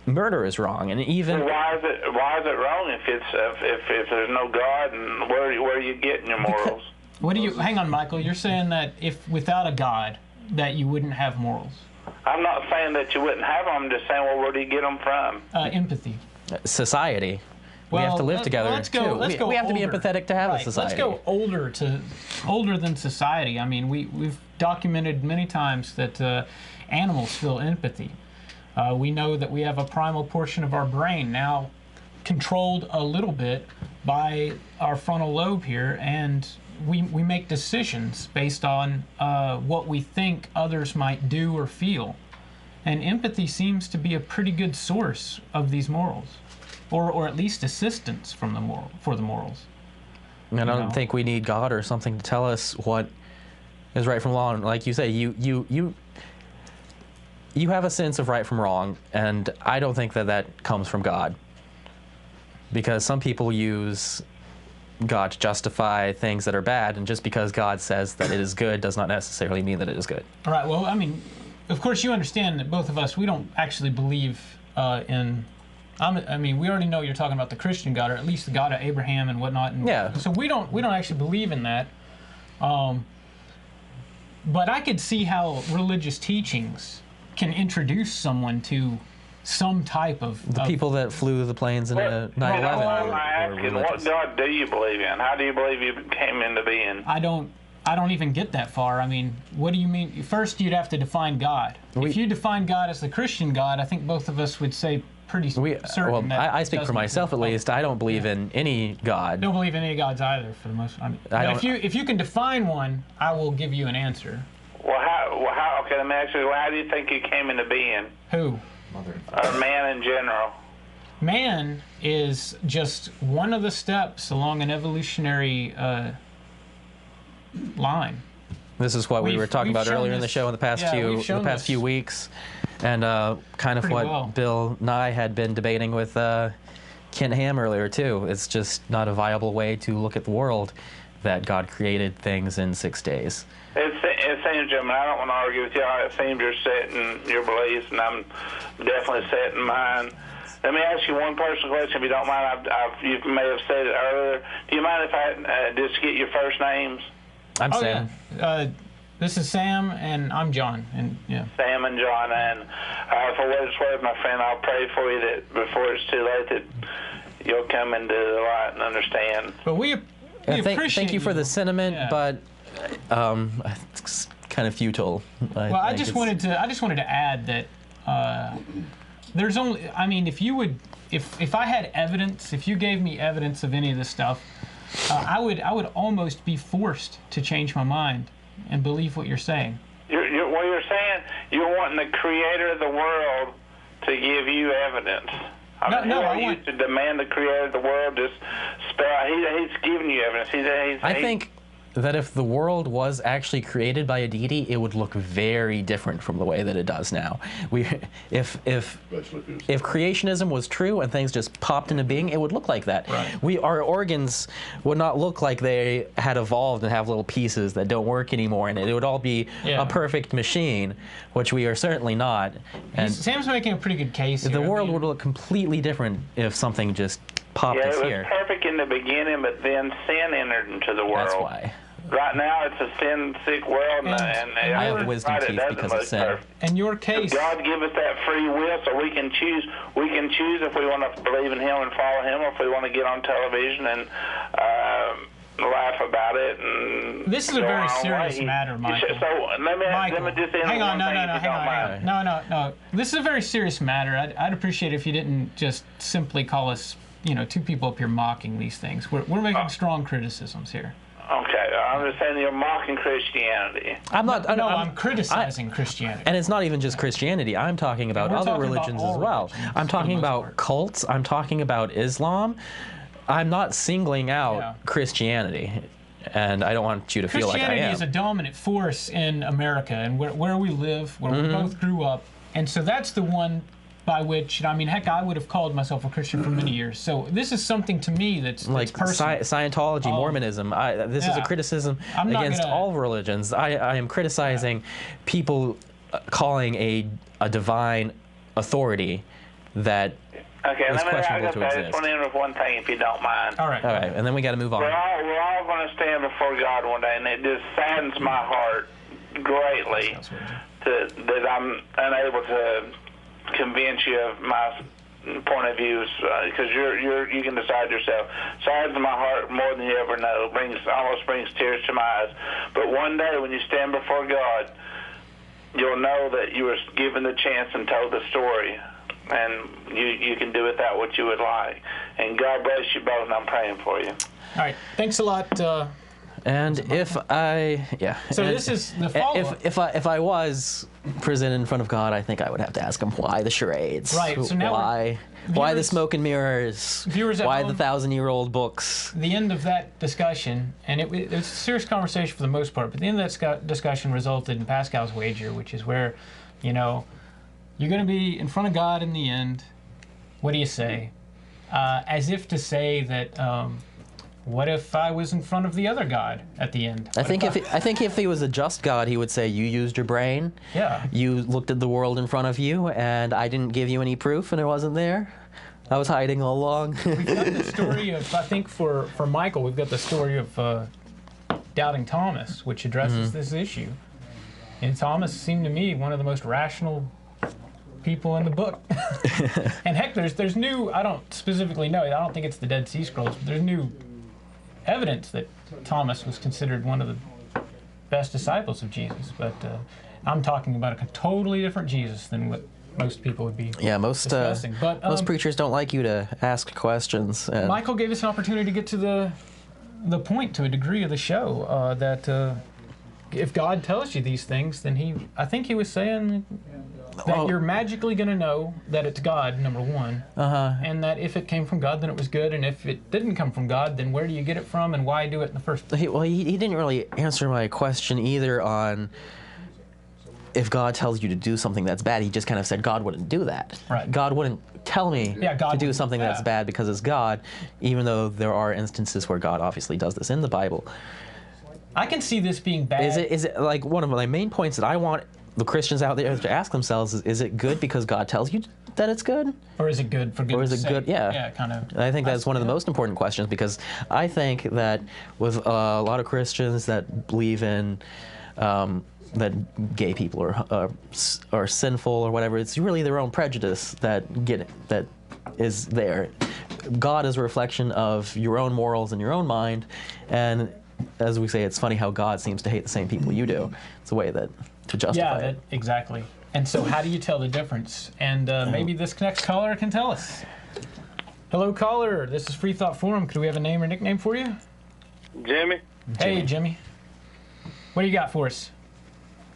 murder is wrong, and even why is it wrong if there's no God, and where are you getting your morals? Hang on, Michael, you're saying that if without a God that you wouldn't have morals? I'm not saying that you wouldn't have them. I'm just saying, well, where do you get them from? Empathy. Society. We have to live together too. We have to be empathetic to have a society. Let's go older than society. I mean, we've documented many times that animals feel empathy. We know that we have a primal portion of our brain now controlled a little bit by our frontal lobe here, and we make decisions based on what we think others might do or feel. And empathy seems to be a pretty good source of these morals, or at least assistance for the morals. And I don't think we need God or something to tell us what is right from wrong. Like you say, you have a sense of right from wrong, and I don't think that comes from God. Because some people use God to justify things that are bad, and just because God says that it is good does not necessarily mean that it is good. All right, well, I mean, of course you understand that both of us, we don't actually believe in... I mean, we already know you're talking about the Christian God, or at least the God of Abraham and whatnot. And yeah. So we don't actually believe in that. But I could see how religious teachings can introduce someone to some type of... The people that flew the planes in 9/11. I'm asking, what God do you believe in? How do you believe you came into being? I don't even get that far. I mean, what do you mean? First, you'd have to define God. If you define God as the Christian God, I think both of us would say pretty certain. Well, I speak for myself at least. I don't believe in any God. Don't believe in any gods either, for the most part. If you can define one, I will give you an answer. Well, how? Okay, let me ask you. How do you think you came into being? Who? Or man in general. Man is just one of the steps along an evolutionary line. This is what we were talking about earlier in the show in the past few weeks, and kind of what Bill Nye had been debating with Kent Ham earlier too. It's just not a viable way to look at the world that God created things in 6 days. It seems, Jim, I don't want to argue with you. It seems you're set in your beliefs, and I'm definitely set in mine. Let me ask you one personal question, if you don't mind. You may have said it earlier. Do you mind if I just get your first names? I'm Sam. Yeah. This is Sam, and I'm John. And yeah. Sam and John. And for what it's worth, my friend, I'll pray for you that before it's too late that you'll come into the light and understand. But we appreciate thank you for the sentiment, but it's kind of futile. I just wanted to add that there's only, I mean, if I had evidence, if you gave me evidence of any of this stuff, I would almost be forced to change my mind and believe what you're saying. What you're saying, you're wanting the creator of the world to give you evidence. I used to demand the creator of the world just spell out. He's giving you evidence. I think that if the world was actually created by a deity, it would look very different from the way that it does now. If creationism was true and things just popped into being, it would look like that. Right. Our organs would not look like they had evolved and have little pieces that don't work anymore in it. It would all be a perfect machine, which we are certainly not. And Sam's making a pretty good case here. The world would look completely different if something just popped us here. It was perfect in the beginning, but then sin entered into the world. That's why. Right now, it's a sin-sick world, and I have wisdom teeth because of sin. In your case, God give us that free will, so we can choose. We can choose if we want to believe in Him and follow Him, or if we want to get on television and laugh about it. And this is a very serious matter, Michael. So let me just end hang on, no. No. This is a very serious matter. I'd appreciate if you didn't just simply call us, two people up here mocking these things. We're making strong criticisms here. Okay, I understand you're mocking Christianity. I'm criticizing Christianity. And it's not even just Christianity. I'm talking about other religions as well. I'm talking about cults. I'm talking about Islam. I'm not singling out Christianity. And I don't want you to feel like I am. Christianity is a dominant force in America and where we live, where we both grew up. And so that's the one by which, heck, I would have called myself a Christian for many years. So this is something to me that's like personal. Scientology, Mormonism. This is a criticism against all religions. I am criticizing people calling a divine authority that is questionable to exist. I just want to end with one thing, if you don't mind. All right, and then we got to move on. We're all going to stand before God one day, and it just saddens my heart greatly that I'm unable to convince you of my point of views, because you can decide yourself. Saddens my heart more than you ever know. Almost brings tears to my eyes. But one day when you stand before God, you'll know that you were given the chance and told the story, and you can do with that what you would like. And God bless you both, and I'm praying for you. All right, thanks a lot. And if I, So this is the follow-up. If I was presented in front of God, I think I would have to ask him why the charades, right? So now why the smoke and mirrors, why the 1,000-year-old books. The end of that discussion, and it's a serious conversation for the most part, but the end of that discussion resulted in Pascal's wager, which is where, you're going to be in front of God in the end. What do you say? As if to say that. What if I was in front of the other God at the end? I think if he was a just God, he would say, you used your brain. Yeah. You looked at the world in front of you, and I didn't give you any proof, and it wasn't there. I was hiding all along. We've got the story of, I think for Michael, we've got the story of Doubting Thomas, which addresses this issue. And Thomas seemed to me one of the most rational people in the book. And heck, there's new, I don't specifically know, I don't think it's the Dead Sea Scrolls, but there's new evidence that Thomas was considered one of the best disciples of Jesus, but I'm talking about a totally different Jesus than what most people would be discussing. But most preachers don't like you to ask questions. And Michael gave us an opportunity to get to the point, to a degree of the show, that if God tells you these things, then I think he was saying that you're magically going to know that it's God, number one, and that if it came from God, then it was good, and if it didn't come from God, then where do you get it from, and why do it in the first place? He didn't really answer my question either on if God tells you to do something that's bad. He just kind of said God wouldn't do that. Right. God wouldn't tell me to do something that's bad because it's God, even though there are instances where God obviously does this in the Bible. I can see this being bad. Is it like one of my main points that I want the Christians out there to ask themselves is it good because God tells you that it's good? Or is it good for goodness sake? Or is it good? Yeah. Yeah, kind of. I think that's one of the most important questions, because I think that with a lot of Christians that believe in that gay people are sinful or whatever, it's really their own prejudice that is there. God is a reflection of your own morals and your own mind, and as we say, it's funny how God seems to hate the same people you do. It's a way to justify it. Exactly. And so how do you tell the difference? And maybe this next caller can tell us. Hello, caller. This is Freethought Forum. Could we have a name or nickname for you? Jimmy. Hey, Jimmy. What do you got for us?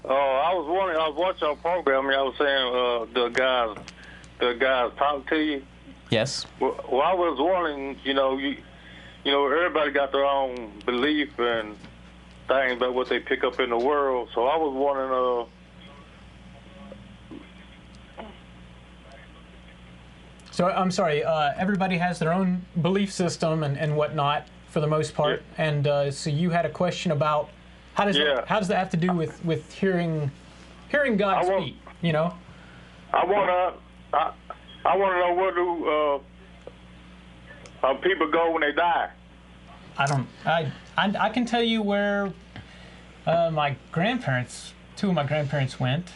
I was wondering, I was watching our program, and I was saying the guys talk to you, Yes. Well, I was wondering, you know, everybody got their own belief and things about what they pick up in the world. So I was wondering, So I'm sorry. Everybody has their own belief system and whatnot for the most part. Yeah. And so you had a question about how does that have to do with hearing God speak? You know. I wanna know where do people go when they die. I can tell you where my grandparents, two of my grandparents went.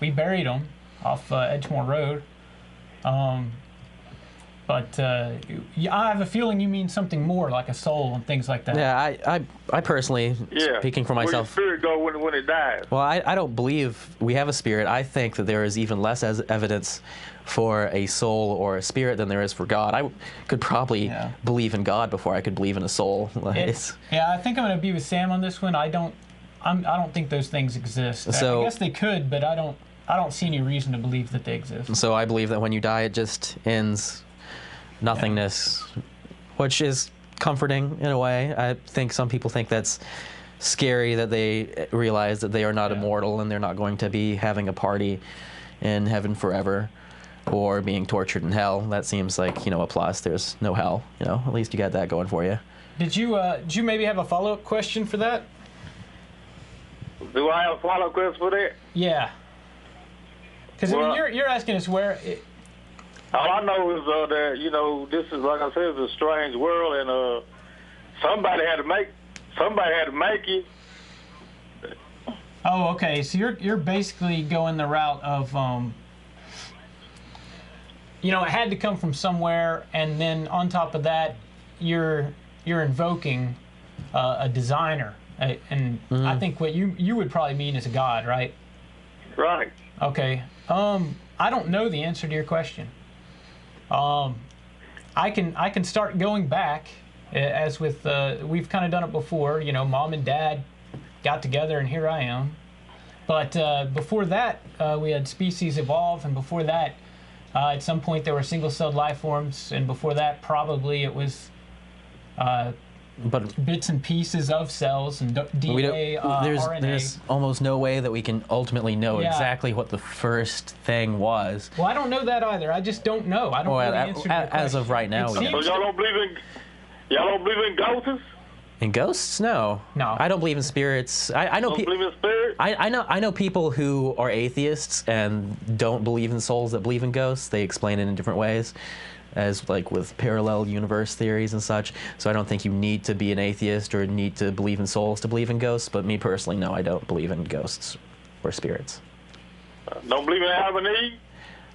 We buried them off Edgemore Road. But I have a feeling you mean something more like a soul and things like that. Yeah, I personally, speaking for myself. Where does spirit go when it dies? Well, I don't believe we have a spirit. I think that there is even less evidence for a soul or a spirit than there is for God. I could probably believe in God before I could believe in a soul. I think I'm going to be with Sam on this one. I don't think those things exist. So, I guess they could, but I don't see any reason to believe that they exist. So I believe that when you die, it just ends nothingness, which is comforting in a way. I think some people think that's scary, that they realize that they are not immortal and they're not going to be having a party in heaven forever or being tortured in hell. That seems like, a plus. There's no hell, at least you got that going for you. Did you maybe have a follow-up question for that? Do I have a follow-up question for that? Yeah. Because you're asking us where. All I know is that this is, like I said, it's a strange world, and somebody had to make it. Oh, okay. So you're basically going the route of it had to come from somewhere, and then on top of that, you're invoking a designer, and I think what you would probably mean is a god, right? Right. Okay. I don't know the answer to your question. I can start going back, as with we've kind of done it before. Mom and Dad got together, and here I am. But before that, we had species evolve, and before that, at some point there were single-celled life forms, and before that, probably it was bits and pieces of cells and DNA, RNA. There's almost no way that we can ultimately know exactly what the first thing was. Well, I don't know that either. I just don't know. I don't know the answer to your question. As of right now, so y'all don't believe in ghosts? In ghosts? No. I don't believe in spirits. I know people. Believe in spirits? I know people who are atheists and don't believe in souls that believe in ghosts. They explain it in different ways, as like with parallel universe theories and such. So I don't think you need to be an atheist or need to believe in souls to believe in ghosts. But me personally, no, I don't believe in ghosts or spirits. Don't believe in Adam and Eve?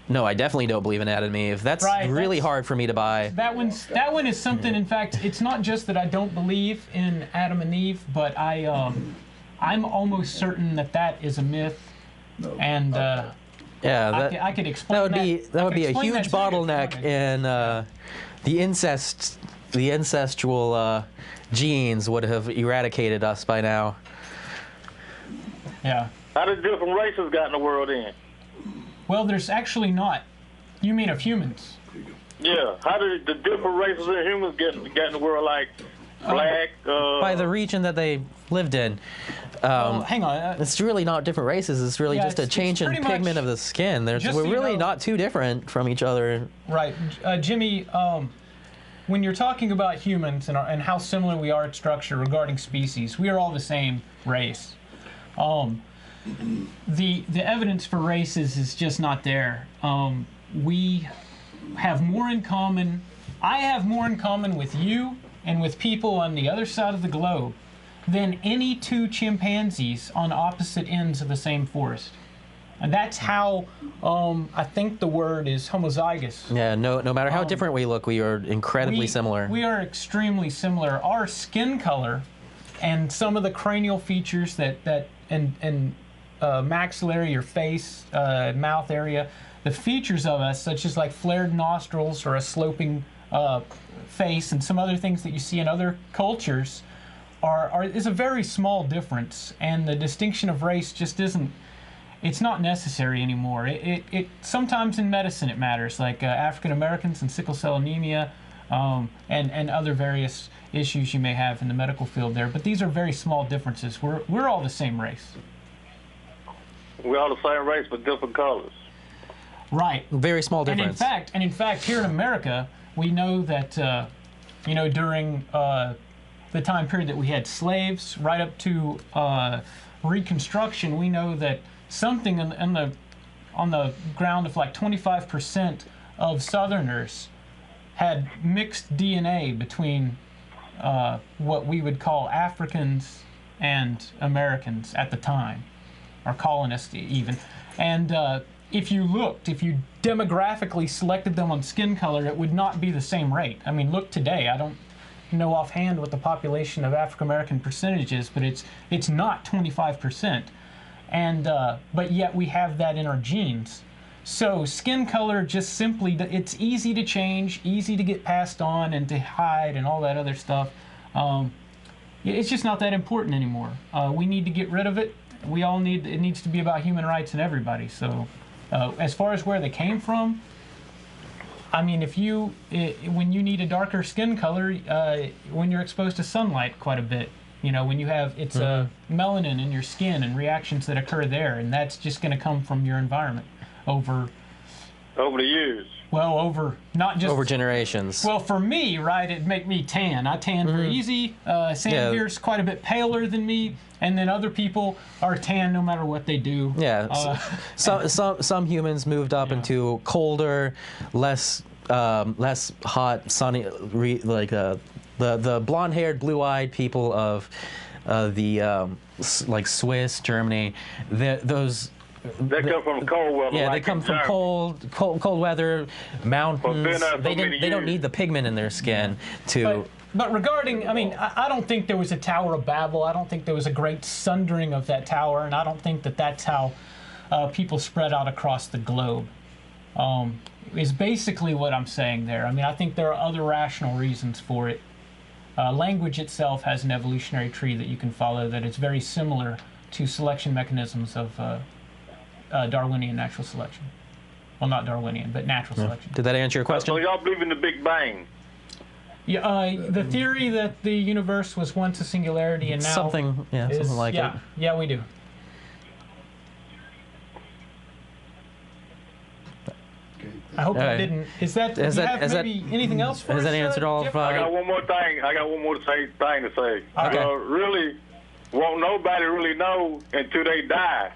No, I definitely don't believe in Adam and Eve. That's really hard for me to buy. That one is something. In fact, it's not just that I don't believe in Adam and Eve, but I'm almost certain that is a myth, and I could explain that would be a huge bottleneck in the incestual genes would have eradicated us by now. Yeah. How did different races got in the world in? Well, there's actually not. You mean of humans? Yeah. How did the different races of humans get in the world, like black? By the region that they lived in. Hang on. It's really not different races. It's really just a change in pigment of the skin. We're really not too different from each other. Right. Jimmy, when you're talking about humans and how similar we are in structure regarding species, we are all the same race. The evidence for races is just not there. We have more in common. I have more in common with you and with people on the other side of the globe than any two chimpanzees on opposite ends of the same forest. And that's how I think the word is homozygous. Yeah, no matter how different we look, we are incredibly similar. We are extremely similar. Our skin color and some of the cranial features and maxillary or face, mouth area, the features of us, such as like flared nostrils or a sloping face and some other things that you see in other cultures, is a very small difference, and the distinction of race just isn't. it's not necessary anymore. It sometimes in medicine it matters, like African Americans and sickle cell anemia, and other various issues you may have in the medical field there. But these are very small differences. We're all the same race. We're all the same race, but different colors. Right. Very small difference. And in fact, here in America, we know that during the time period that we had slaves, right up to Reconstruction, we know that something on the ground of like 25% of Southerners had mixed DNA between what we would call Africans and Americans at the time, or colonists even. And if you demographically selected them on skin color, it would not be the same rate. I mean, look today. I don't know offhand what the population of African American percentage is, but it's not 25%. And but yet we have that in our genes. So skin color just simply, it's easy to change, easy to get passed on and to hide and all that other stuff. It's just not that important anymore. We need to get rid of it. It needs to be about human rights and everybody. So as far as where they came from, I mean, when you need a darker skin color, when you're exposed to sunlight quite a bit, when you have melanin in your skin and reactions that occur there, and that's just going to come from your environment over the years. Well, over generations. Well, for me, right, it'd make me tan. I tan very easy. Sam here's quite a bit paler than me, and then other people are tan no matter what they do. Yeah. Some humans moved up into colder, less hot, sunny, the blonde-haired, blue-eyed people of like Swiss, Germany. They come from cold weather. Yeah, they come from cold weather, mountains. They don't need the pigment in their skin to. But regarding, I mean, I don't think there was a Tower of Babel. I don't think there was a great sundering of that tower, and I don't think that that's how people spread out across the globe. Is basically what I'm saying there. I mean, I think there are other rational reasons for it. Language itself has an evolutionary tree that you can follow that is very similar to selection mechanisms of Darwinian natural selection. Well, not Darwinian, but natural selection. Did that answer your question? So y'all believe in the Big Bang? Yeah, the theory that the universe was once a singularity and now something like it. Yeah, we do. I hope I didn't. Is that anything else for us? Has that answered all of? I got one more thing. I got one more thing to say. Okay. Really, won't nobody really know until they die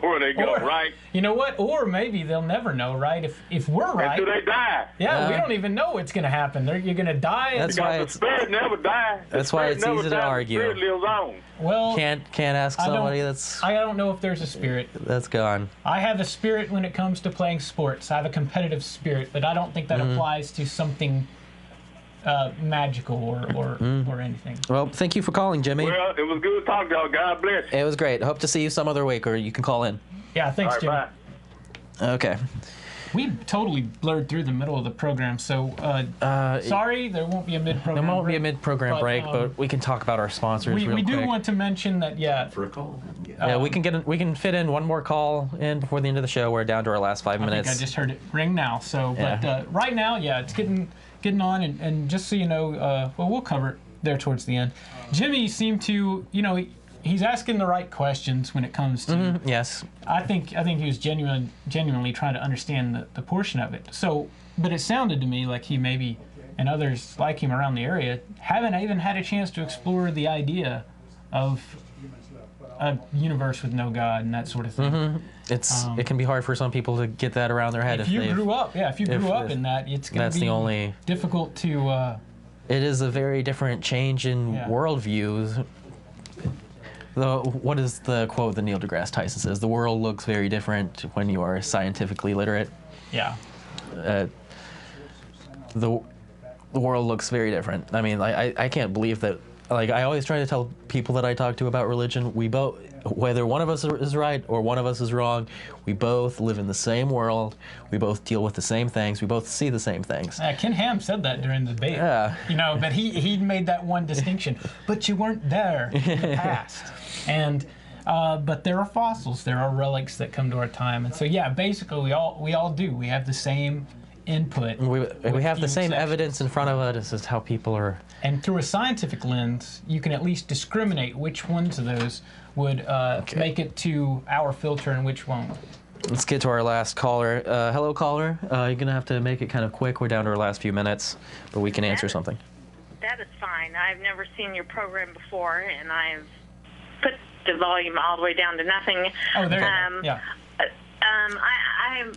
where they go, right? You know what? Or maybe they'll never know, right? If we're right. Until they die. Yeah, we don't even know what's going to happen. You're going to die. That's why the spirit never dies. That's why it's easy to argue. The spirit lives on. Well, can't ask somebody I don't know if there's a spirit. That's gone. I have a spirit when it comes to playing sports. I have a competitive spirit, but I don't think that applies to something magical or anything. Well, thank you for calling, Jimmy. Well, it was good talking to y'all. God bless. It was great. Hope to see you some other week, or you can call in. Yeah, thanks, Jimmy. Bye. Okay. We totally blurred through the middle of the program, so sorry, there won't be a mid-program. There won't be a mid-program break, but we can talk about our sponsors real quick. We do want to mention that, For a call. Yeah, we can fit in one more call in before the end of the show. We're down to our last 5 minutes. I think I just heard it ring now. So, but right now, it's getting on, and just so you know, we'll cover it there towards the end. Jimmy seemed to, he's asking the right questions when it comes to. Yes. I think he was genuinely trying to understand the portion of it. So, but it sounded to me like he maybe, and others like him around the area, haven't even had a chance to explore the idea of a universe with no God and that sort of thing. It can be hard for some people to get that around their head. If you grew up in that, it's going to be difficult to. It is a very different change in worldviews. What is the quote that Neil deGrasse Tyson says? The world looks very different when you are scientifically literate. Yeah. The world looks very different. I mean, I can't believe that. Like, I always try to tell people that I talk to about religion, we both, whether one of us is right or one of us is wrong, we both live in the same world. We both deal with the same things. We both see the same things. Ken Ham said that during the debate. Yeah. But he made that one distinction. But you weren't there in the past. And But there are fossils, there are relics that come to our time, and so yeah, basically we all do. We have the same input. We have the same evidence in front of us. This is how people are. And through a scientific lens, you can at least discriminate which ones of those would make it to our filter and which won't. Let's get to our last caller. Hello, caller. You're going to have to make it kind of quick. We're down to our last few minutes, but we can answer something. That is fine. I've never seen your program before, and I've put the volume all the way down to nothing. Oh, there you go. Yeah. I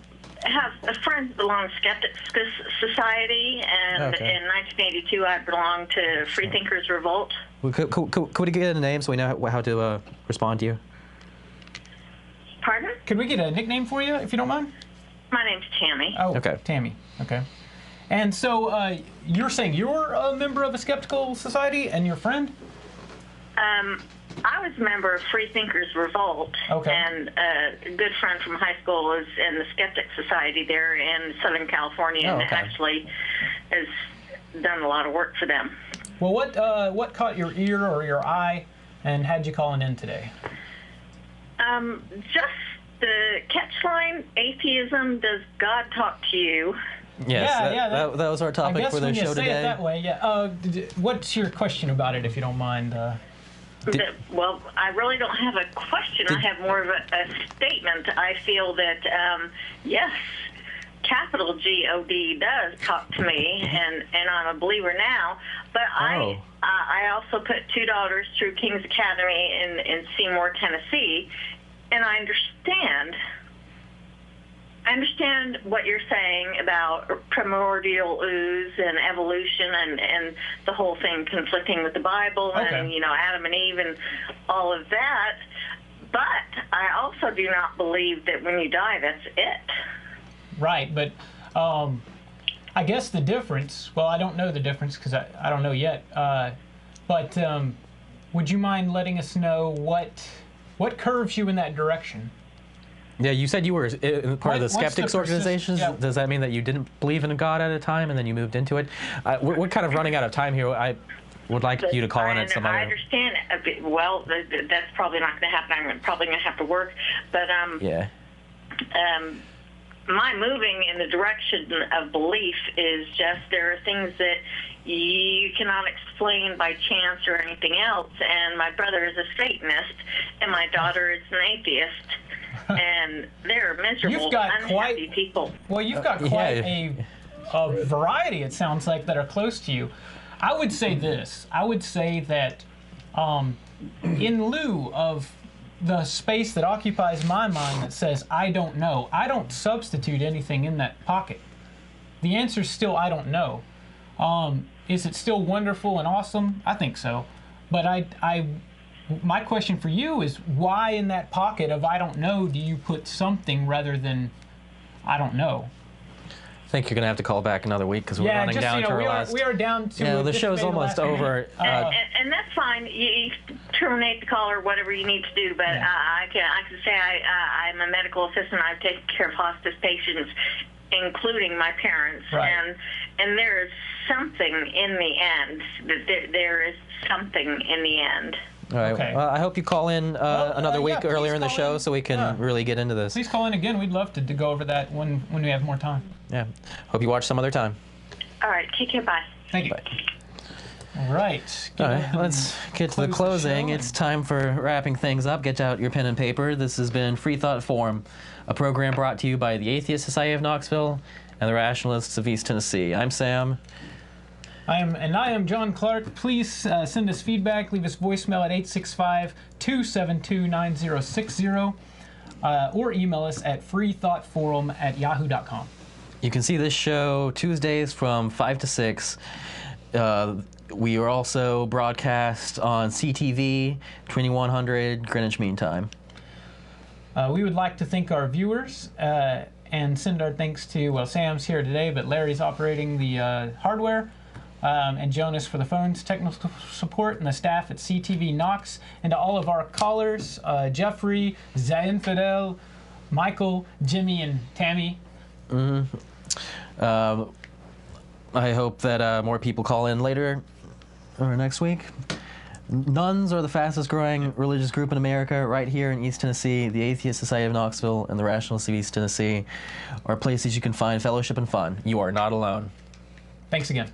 have a friend that belongs to Skeptics Society, and in 1982 I belonged to Freethinkers Revolt. Could we get a name so we know how to respond to you? Pardon? Could we get a nickname for you, if you don't mind? My name's Tammy. Oh, okay. Tammy. Okay. And so you're saying you're a member of a skeptical society, and your friend? I was a member of Freethinkers Revolt, and a good friend from high school is in the Skeptic Society there in Southern California, and actually has done a lot of work for them. Well, what caught your ear or your eye, and how'd you call in today? Just the catchline, atheism, does God talk to you? Yes, that was our topic for the show today. I guess when you say it that way, yeah. What's your question about it, if you don't mind? Well, I really don't have a question. I have more of a statement. I feel that, yes, capital G-O-D does talk to me, and I'm a believer now. But I also put 2 daughters through King's Academy in Seymour, Tennessee, and I understand what you're saying about primordial ooze and evolution and the whole thing conflicting with the Bible and, Adam and Eve and all of that. But I also do not believe that when you die, that's it. Right, but I guess the difference, well, I don't know the difference because I don't know yet, but would you mind letting us know what curves you in that direction? Yeah, you said you were part of the skeptics organizations. Yeah. Does that mean that you didn't believe in God at a time and then you moved into it? We're kind of running out of time here. I would like you to call in at some other... I understand. Well, that's probably not going to happen. I'm probably going to have to work. But my moving in the direction of belief is just there are things that you cannot explain by chance or anything else. And my brother is a Satanist, and my daughter is an atheist. And they're miserable, unhappy people. Well, you've got quite a variety, it sounds like, that are close to you. I would say this. I would say that in lieu of the space that occupies my mind that says, I don't know, I don't substitute anything in that pocket. The answer is still, I don't know. Is it still wonderful and awesome? I think so. But my question for you is, why in that pocket of I don't know do you put something rather than I don't know? I think you're going to have to call back another week because we're running down to our last... We are down to... the show's almost over. And that's fine. You terminate the call or whatever you need to do, but I can say I'm a medical assistant. I've taken care of hospice patients, including my parents. Right. And there is something in the end. There is something in the end. All right. Okay. I hope you call in another week earlier in the show so we can really get into this. Please call in again. We'd love to go over that when we have more time. Yeah. Hope you watch some other time. All right. Take care. Bye. Thank you. Bye. All right. All right. Let's get to the closing. It's time for wrapping things up. Get out your pen and paper. This has been Freethought Forum, a program brought to you by the Atheist Society of Knoxville and the Rationalists of East Tennessee. I'm Sam. I am John Clark. Please send us feedback. Leave us voicemail at 865-272-9060 or email us at freethoughtforum@yahoo.com. You can see this show Tuesdays from 5 to 6. We are also broadcast on CTV, 2100 Greenwich Mean Time. We would like to thank our viewers and send our thanks to, well, Sam's here today, but Larry's operating the hardware. And Jonas for the phone's technical support, and the staff at CTV Knox, and to all of our callers, Jeffrey, Zainfidel, Michael, Jimmy, and Tammy. I hope that more people call in later or next week. Nuns are the fastest growing religious group in America. Right here in East Tennessee, the Atheist Society of Knoxville and the Rationalists of East Tennessee are places you can find fellowship and fun. You are not alone. Thanks again.